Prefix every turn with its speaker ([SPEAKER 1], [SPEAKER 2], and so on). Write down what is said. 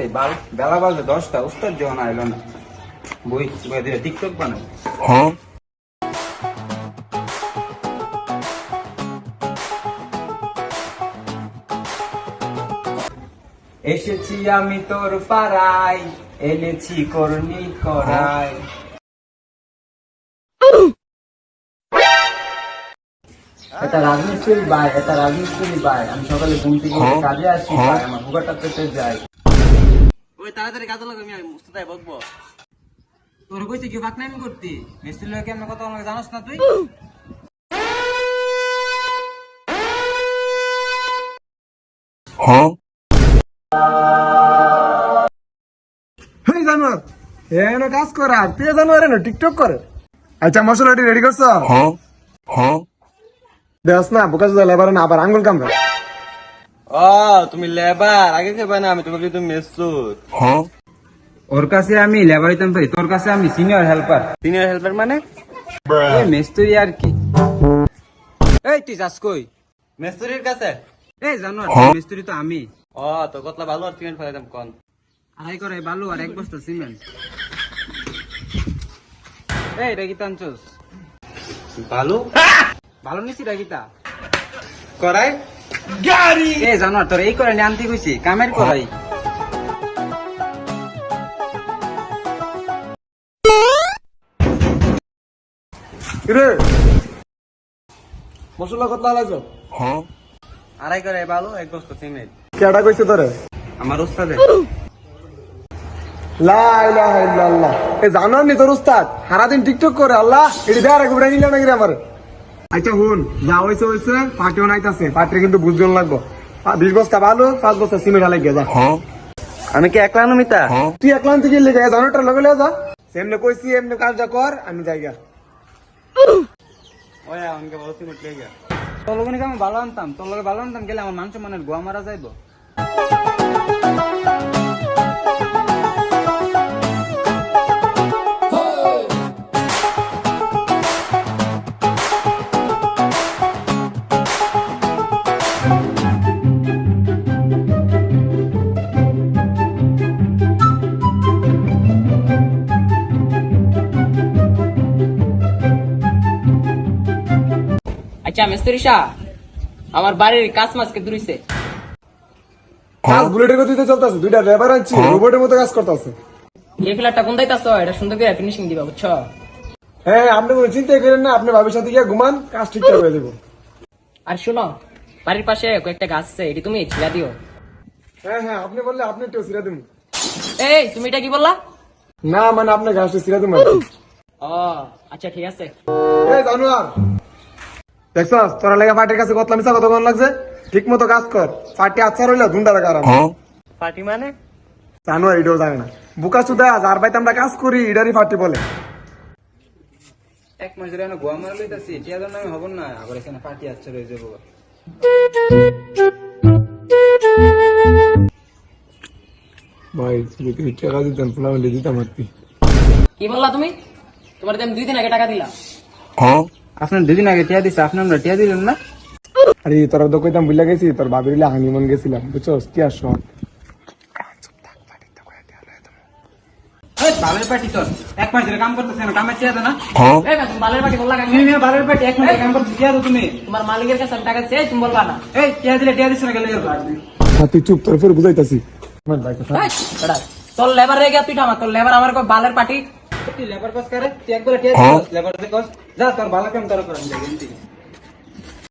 [SPEAKER 1] রে বেলা বাজে 10টা, উস্তাদ যখন আইলো না, বই দিলে টিকটক বানাই। এসেছি আমি তোর পাড়ায়, এনেছি করনি করাই। এটা রাজমিস্ত্রি ভাই, আমি সকালে ঘুম থেকে কাজে আসি ভাই, আমার হুগাটা পেতে যাই।
[SPEAKER 2] ওই তাড়াতাড়ি কাজে লাগে, আমি মুস্তাদাই বকবো।
[SPEAKER 1] তোর কইছে কি বাকনামি করতি? মিস্ত্রি লোক কেমন কথা আমাকে জানোস না তুই?
[SPEAKER 3] হেই জানোয়ার, এনে কাজ করে আর তুই জানোয়ার না টিকটক করে। আচ্ছা মশলাটি রেডি করছো? দেখ না বোকা চোদা লেবার না আবার আঙ্গুল কামড়া।
[SPEAKER 2] ও তুমি লেবার, আগে খেবা না, আমি তোমাকে তুমি মেসুর।
[SPEAKER 1] ওর কাছে আমি লেবার হইতাম পারি, তোর কাছে আমি সিনিয়র হেল্পার।
[SPEAKER 2] সিনিয়র হেল্পার মানে?
[SPEAKER 1] এই মিস্ত্রি আর কি। এই তুই যাস কই?
[SPEAKER 2] মেসুরির কাছে।
[SPEAKER 1] এই জানোয়ার, মিস্ত্রি তো আমি।
[SPEAKER 2] ও তো কতলা ভালো আর সিমেন্ট ফেলাইতাম কোন।
[SPEAKER 1] আড়াই করে বালু আর 1 বস্তা সিমেন্ট। এই রাগিতা আনছস?
[SPEAKER 2] ভালো
[SPEAKER 1] ভালো নিছি রাগিতা।
[SPEAKER 2] করাই
[SPEAKER 1] এই জানোয়ার, তোর এই করে আনতে কইছি, কামের করাই।
[SPEAKER 3] রে মশলা কত লাগাইছো?
[SPEAKER 2] আড়াই করে ভালো 1 বস্তা সিমেন্ট।
[SPEAKER 3] কেডা কইছে তোরে?
[SPEAKER 1] আমার উস্তাদে।
[SPEAKER 3] লা ইলাহা ইল্লাল্লাহ। এ জানোয়ার নি তোর উস্তাদ সারাদিন টিকটক করে। আল্লাহ এটি দেয়ারে গুবড়াই নিল নাকি রে আমার? আচ্ছা হুন, যা হইছে পার্টিও নাইতাছে, পার্টি কিন্তু বুঝজন লাগবো। 20 বস্তা ভালো, 5 বস্তা সিমেন্ট আলাই গিয়া যা।
[SPEAKER 2] আমি কি একলা নমিতা?
[SPEAKER 3] তুই একলা থেকে লেগে জানোয়ারটার লগে যা। এমনি কইছি এমনি কাজটা কর, আমি যাইগা।
[SPEAKER 2] ওই আমাকে বলো সিমেন্ট লেগে গিয়া।
[SPEAKER 1] তোর লগে আমি ভালো আনতাম, তোর লগে ভালো আনতাম গেলে আমার মান সম্মানের গোয়া মারা যাইব।
[SPEAKER 4] আচ্ছা মিস্ত্রি সাহেব, আমার বাড়ির কাজ মাছকে দূরিছে।
[SPEAKER 3] কাজ বুলেটের গতিতে চলতেছে, দুইটা লেবার আনছি, রোবটের মতো কাজ করতেছে।
[SPEAKER 4] এই ফ্ল্যাটটা কোন দাইতাছ, এটা সুন্দর করে ফিনিশিং দিবা, বুঝছো?
[SPEAKER 3] হ্যাঁ আপনি কোনো চিন্তাই করেন না, আপনি ভাবির সাথে গিয়ে ঘুমান, কাজ ঠিকঠাক হয়ে যাবো।
[SPEAKER 4] আর শোনো, বাড়ির পাশে কয়েকটা গাছ আছে, এটি তুমি ছিলা দিও।
[SPEAKER 3] হ্যাঁ হ্যাঁ আপনি বললে আপনি একটু সিরা দিন।
[SPEAKER 4] এই তুমি এটা কি বললা?
[SPEAKER 3] না মানে আপনি গাছটা সিরা দিন।
[SPEAKER 4] ও আচ্ছা ঠিক আছে।
[SPEAKER 3] এই জানোয়ার, দেখছস তোরা লেগে পার্টির কাছে কতলা মিছা কত কোন লাগছে? ঠিক মতো কাজ কর, পার্টি আচ্ছা রইলো ধুন্দা টাকা আরাম।
[SPEAKER 2] পার্টি মানে?
[SPEAKER 3] জানোয়ার এটাও জানে না, বুকা চুদা যার বাইতে আমরা কাজ করি এটারই পার্টি বলে।
[SPEAKER 1] 1 মাস ধরে গোয়া মারা লইতাছি, টিয়াদের নামে হব না, আবার এখানে পার্টি আসছে রয়ে যাবো।
[SPEAKER 3] ভাই তুমি টাকা দিতেন ফোন দিতাম আর কি।
[SPEAKER 4] কি বললা তুমি? তোমার তো আমি 2 দিন আগে টাকা দিলাম।
[SPEAKER 1] আপনার 2 দিন আগে টিয়া দিচ্ছে, আপনি আমরা টিয়া দিলেন না?
[SPEAKER 3] আরে তোরা তো কইতাম বুঝলা গেছি, তোর বাবির হানিমুন গেছিলাম বুঝছস কি আসো।
[SPEAKER 1] বালের পার্টি তোর 1 মাস ধরে কাম করতেছে না, কামে টিয়া দে না?
[SPEAKER 4] এই তুমি বালের বাড়ি বললা কেন?
[SPEAKER 1] বালের পার্টি 1 মাস ধরে কাম করতেছে, টিয়া দো তুমি।
[SPEAKER 4] তোমার মালিকের কাছে আমি টাকা চাই, তুমি বলবা না?
[SPEAKER 1] এই টিয়া দিলে টিয়া দিছ না গেলে
[SPEAKER 3] তুই চুপ, তোর ফের বুঝাইতাছি। আমার ভাই কথা
[SPEAKER 4] এই, বেটা, তোর লেবার রে গিয়া তুই আমার, তোর লেবার আমার কই বালের পার্টি।
[SPEAKER 1] তুই লেবার কস করে, তুই একবার টিয়া দিছস, লেবার দে কস, যা তোর ভালো কাম তোর করেন যাই।